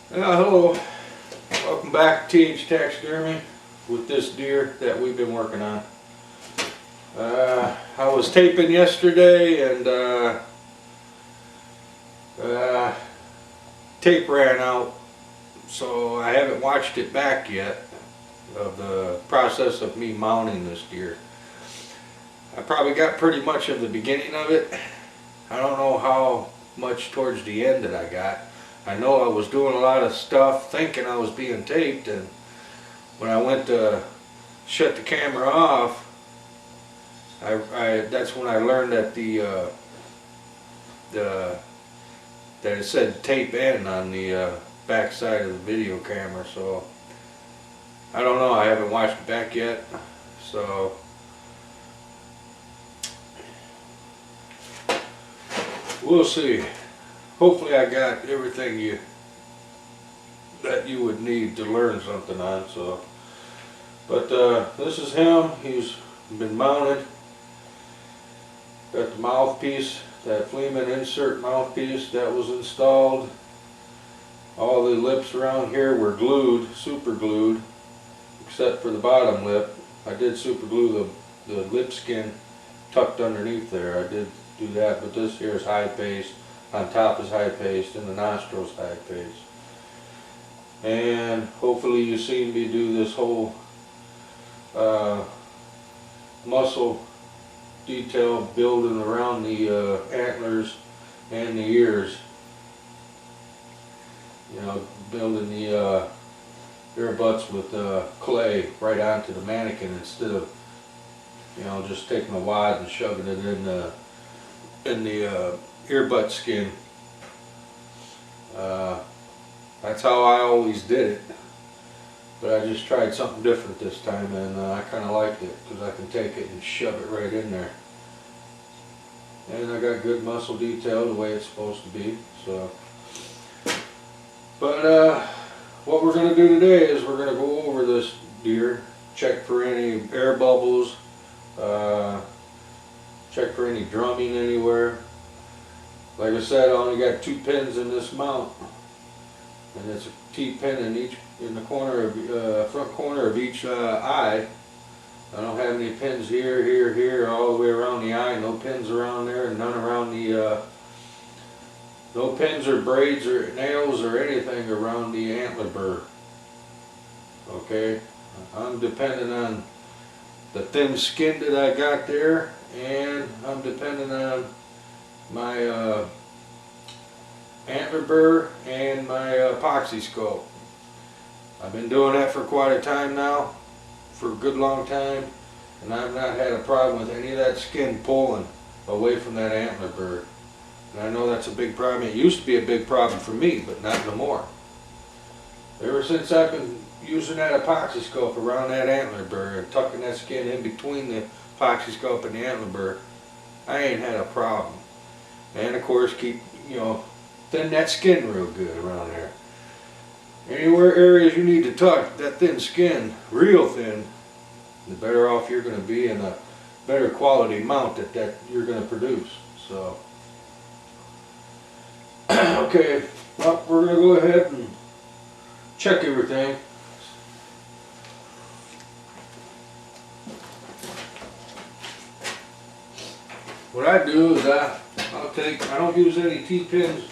Hello, welcome back to Taxidermy with this deer that we've been working on. I was taping yesterday and tape ran out, so I haven't watched it back yet of the process of me mounting this deer. I probably got pretty much of the beginning of it. I don't know how much towards the end that I got. I know I was doing a lot of stuff thinking I was being taped, and when I went to shut the camera off, that's when I learned that that it said tape in on the back side of the video camera. So I don't know, I haven't watched it back yet, so we'll see. Hopefully I got everything that you would need to learn something on. So, but this is him. He's been mounted. Got the mouthpiece, that Fleeman insert mouthpiece that was installed. All the lips around here were glued, super glued, except for the bottom lip. I did super glue the lip skin tucked underneath there. I did do that, but this here is high paste. On top is high paste, and the nostrils high paste. And hopefully you seen me do this whole muscle detail building around the antlers and the ears. You know, building the ear butts with clay right onto the mannequin instead of, you know, just taking a wad and shoving it in the earbud skin. That's how I always did it, but I just tried something different this time, and I kind of liked it because I can take it and shove it right in there, and I got good muscle detail the way it's supposed to be. So, but what we're going to do today is we're going to go over this deer, check for any air bubbles, check for any drumming anywhere. Like I said, I only got 2 pins in this mount, and it's a T-pin in the corner of front corner of each eye. I don't have any pins here, here, here, all the way around the eye. No pins around there, and none around the no pins or braids or nails or anything around the antler burr. Okay, I'm depending on the thin skin that I got there, and I'm depending on my antler burr and my epoxy scope. I've been doing that for quite a time now, for a good long time, and I've not had a problem with any of that skin pulling away from that antler burr. And I know that's a big problem. It used to be a big problem for me, but not no more. Ever since I've been using that epoxy scope around that antler burr and tucking that skin in between the epoxy scope and the antler burr, I ain't had a problem. And of course, keep, you know, thin that skin real good around there. Anywhere areas you need to tuck that thin skin real thin, the better off you're going to be, and a better quality mount that you're going to produce. So, okay, well, we're going to go ahead and check everything. What I do is I don't use any T-pins.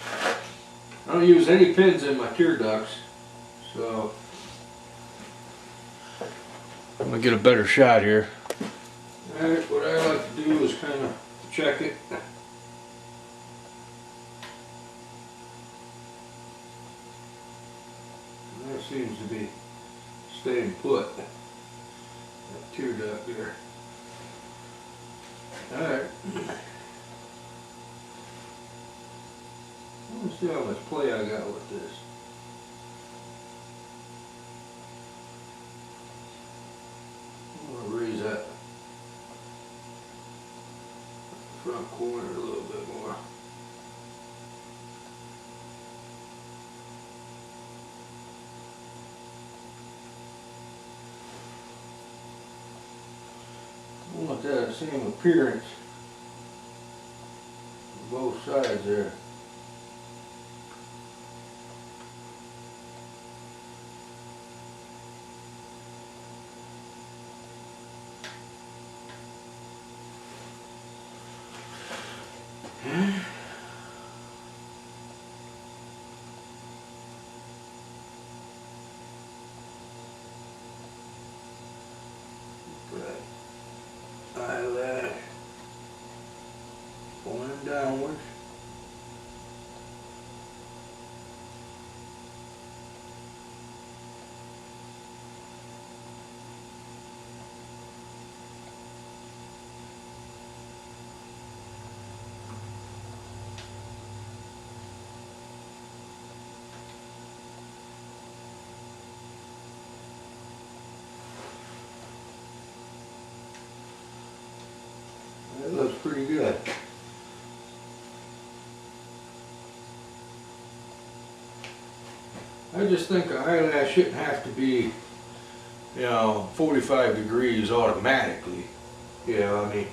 I don't use any pins in my tear ducts. So I'm gonna get a better shot here. Alright, what I like to do is kind of check it. That seems to be staying put. That tear duct there. Alright. Let's see how much play I got with this. I'm going to raise that front corner a little bit more. I want that same appearance on both sides there. looks pretty good. I just think an eyelash shouldn't have to be, 45 degrees automatically. I mean,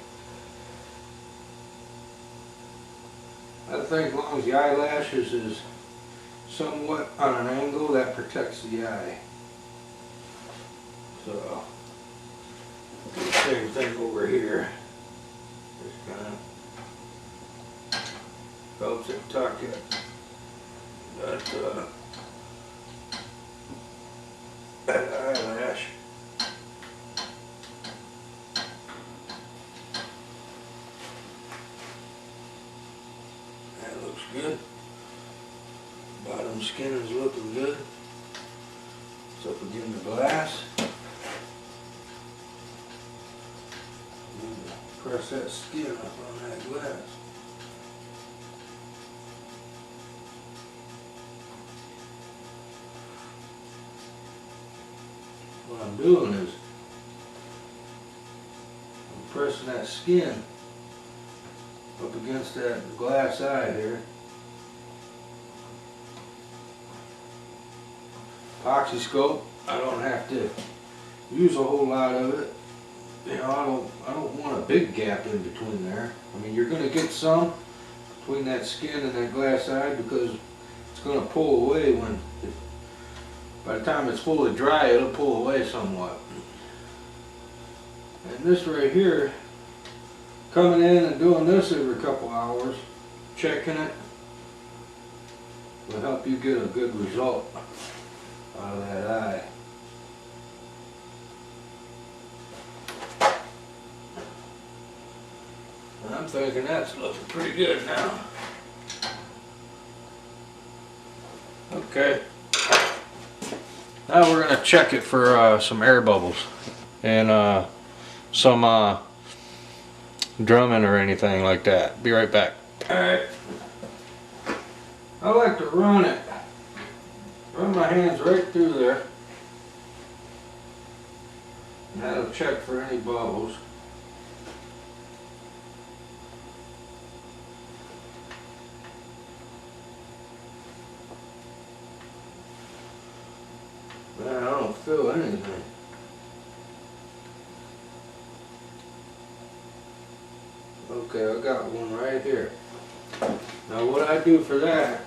I think as long as the eyelashes is somewhat on an angle, that protects the eye. So, do the same thing over here. Just kind of helps it tuck it. That eyelash. That looks good. Bottom skin is looking good. It's up against the glass. Press that skin up on that glass. What I'm doing is I'm pressing that skin up against that glass eye here. Epoxy scope, I don't have to use a whole lot of it. I don't want a big gap in between there. I mean, you're going to get some between that skin and that glass eye because it's going to pull away by the time it's fully dry, it'll pull away somewhat. And this right here, coming in and doing this every couple hours, checking it, will help you get a good result out of that eye. And I'm thinking that's looking pretty good now. Okay. Now we're going to check it for some air bubbles and some drumming or anything like that. Be right back. Alright. I like to run my hands right through there. And that'll check for any bubbles. Man, I don't feel anything. Okay, I got one right here. Now what I do for that,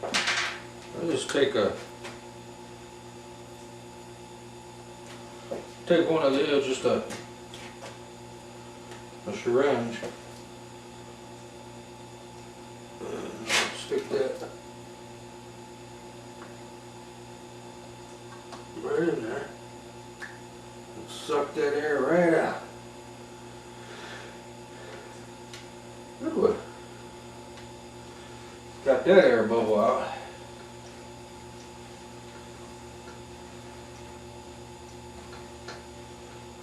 I just take one of these, just a syringe. Stick that right in there and suck that air right out. Good one. Got that air bubble out.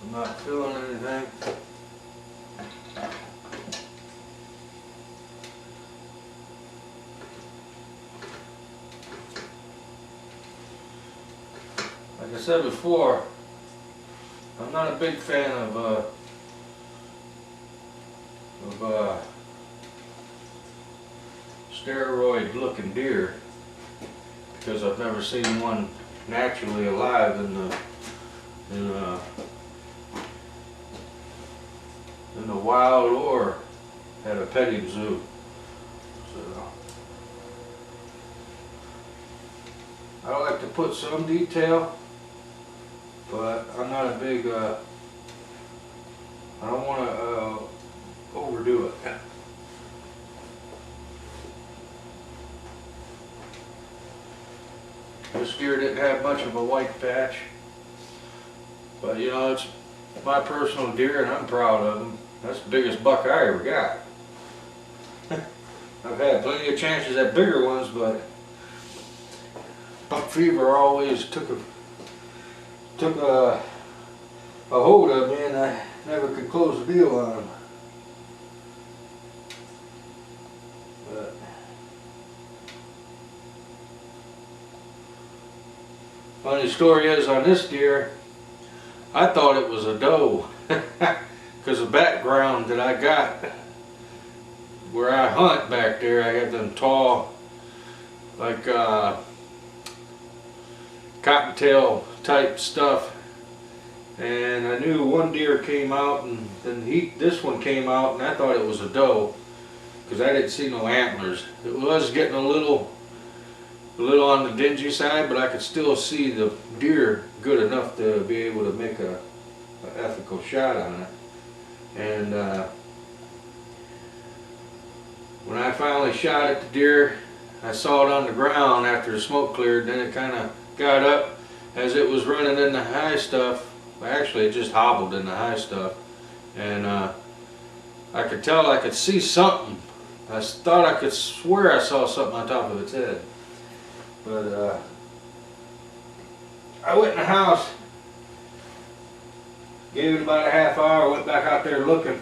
I'm not feeling anything. Like I said before, I'm not a big fan of steroid looking deer because I've never seen one naturally alive in the wild or at a petting zoo. So I like to put some detail, but I'm not a big, I don't want to overdo it. This deer didn't have much of a white patch, but it's my personal deer and I'm proud of him. That's the biggest buck I ever got. I've had plenty of chances at bigger ones, but buck fever always took a hold of me, and I never could close the deal on him. But Funny story is on this deer, I thought it was a doe because the background that I got where I hunt back there, I got them tall, like cottontail type stuff, and I knew one deer came out, and then this one came out, and I thought it was a doe because I didn't see no antlers. It was getting a little on the dingy side, but I could still see the deer good enough to be able to make a ethical shot on it. And when I finally shot at the deer, I saw it on the ground after the smoke cleared. Then it kind of got up as it was running in the high stuff. Actually, it just hobbled in the high stuff, and I could tell, I could see something. I thought I could swear I saw something on top of its head. But I went in the house, gave it about a half hour, went back out there looking,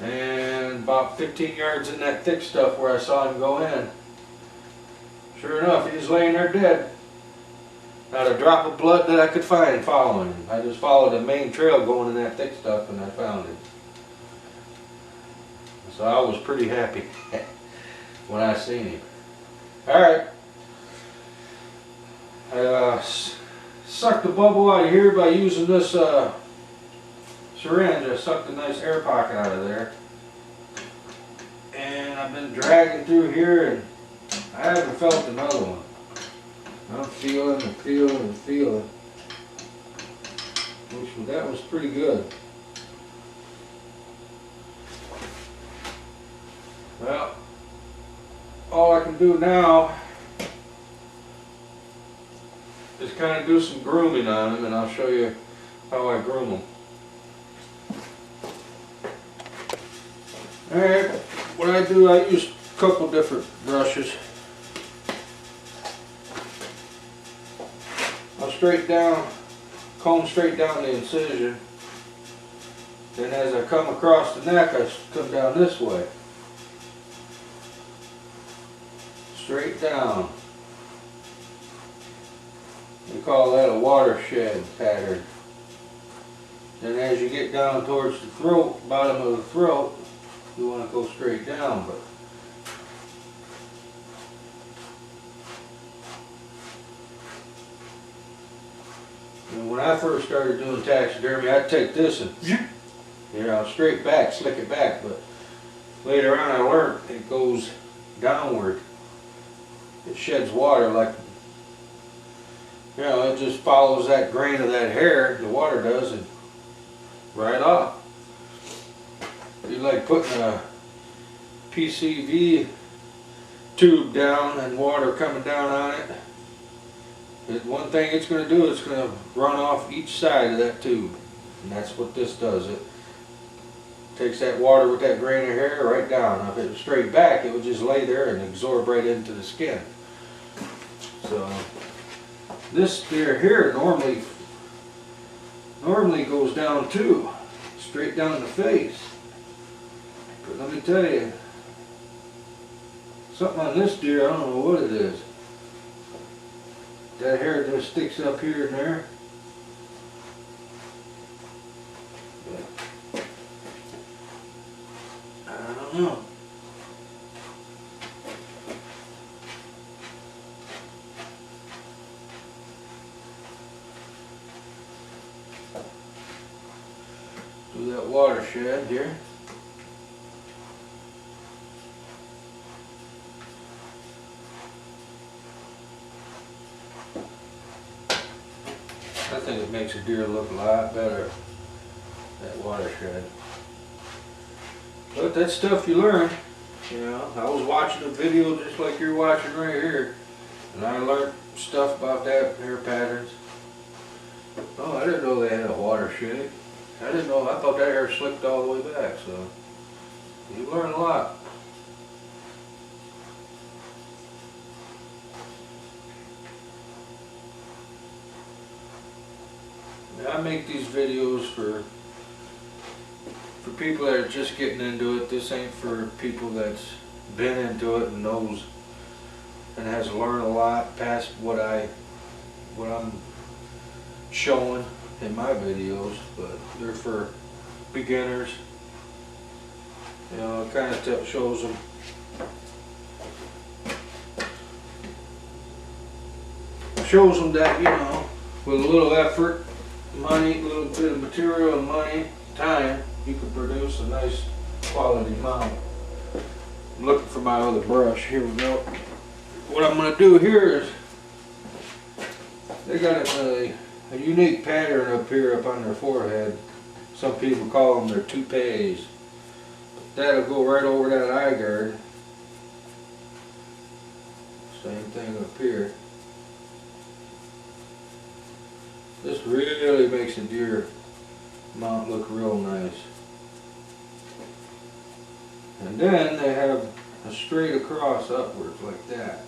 and about 15 yards in that thick stuff where I saw him go in, sure enough, he was laying there dead. Not a drop of blood that I could find following him. I just followed the main trail going in that thick stuff, and I found it. So I was pretty happy when I seen him. Alright. I sucked the bubble out of here by using this syringe. I sucked a nice air pocket out of there. And I've been dragging through here, and I haven't felt another one. I'm feeling and feeling and feeling. That was pretty good. Well, all I can do now is kind of do some grooming on them, and I'll show you how I groom them. Alright, what I do, I use a couple different brushes. I'll comb straight down the incision. Then as I come across the neck, I come down this way. Straight down. We call that a watershed pattern. Then as you get down towards the throat, bottom of the throat, you want to go straight down. But when I first started doing taxidermy, I'd take this and, straight back, slick it back. But later on I learned it goes downward. It sheds water like, it just follows that grain of that hair, the water does, and right off. You're like putting a PCV tube down and water coming down on it. One thing it's going to do, it's going to run off each side of that tube. And that's what this does. It takes that water with that grain of hair right down. Now, if it was straight back, it would just lay there and absorb right into the skin. So this deer here normally goes down too, straight down the face. But let me tell you, something on this deer, I don't know what it is. That hair just sticks up here and there. But I don't know. Do that watershed here. I think it makes a deer look a lot better, that watershed. But that's stuff you learn. I was watching a video just like you're watching right here, and I learned stuff about that hair patterns. Oh, I didn't know they had a watershed. I didn't know, I thought that hair slicked all the way back, so you learn a lot. I make these videos for people that are just getting into it. This ain't for people that's been into it and knows and has learned a lot past what I'm showing in my videos, but they're for beginners. You know, it kind of shows them that, you know, with a little effort, money, a little bit of material and money, time, you can produce a nice quality mount. I'm looking for my other brush. Here we go. What I'm going to do here is, they got a unique pattern up here up on their forehead. Some people call them their toupees. That'll go right over that eye guard. Same thing up here. This really makes a deer mount look real nice. And then they have a straight across upwards like that.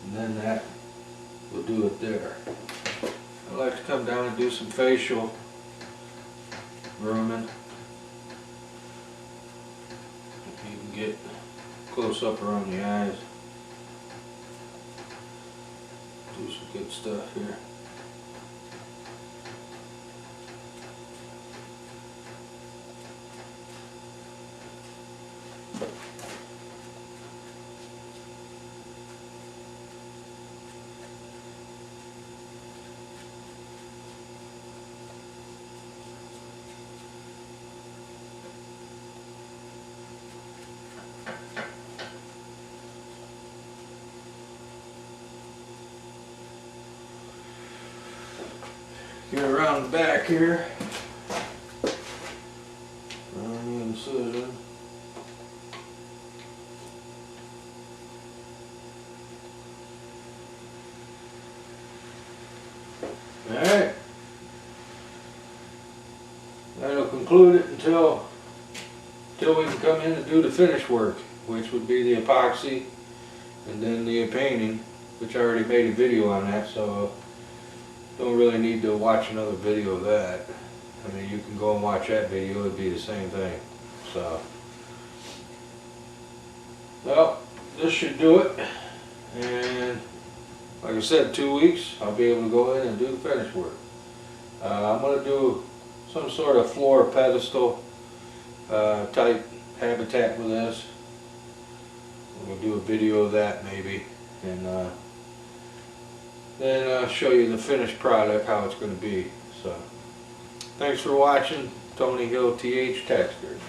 And then that will do it there. I like to come down and do some facial grooming. You can get close up around the eyes. Do some good stuff here. Get around the back here. Around the incision. Alright. That'll conclude it until we can come in and do the finish work, which would be the epoxy and then the painting, which I already made a video on that, so don't really need to watch another video of that. I mean, you can go and watch that video, it'd be the same thing. So, well, this should do it. And like I said, 2 weeks, I'll be able to go in and do the finish work. I'm going to do some sort of floor pedestal type habitat with this. I'm going to do a video of that maybe. And then I'll show you the finished product, how it's going to be. So, thanks for watching. Tony Hill, TH Taxidermy.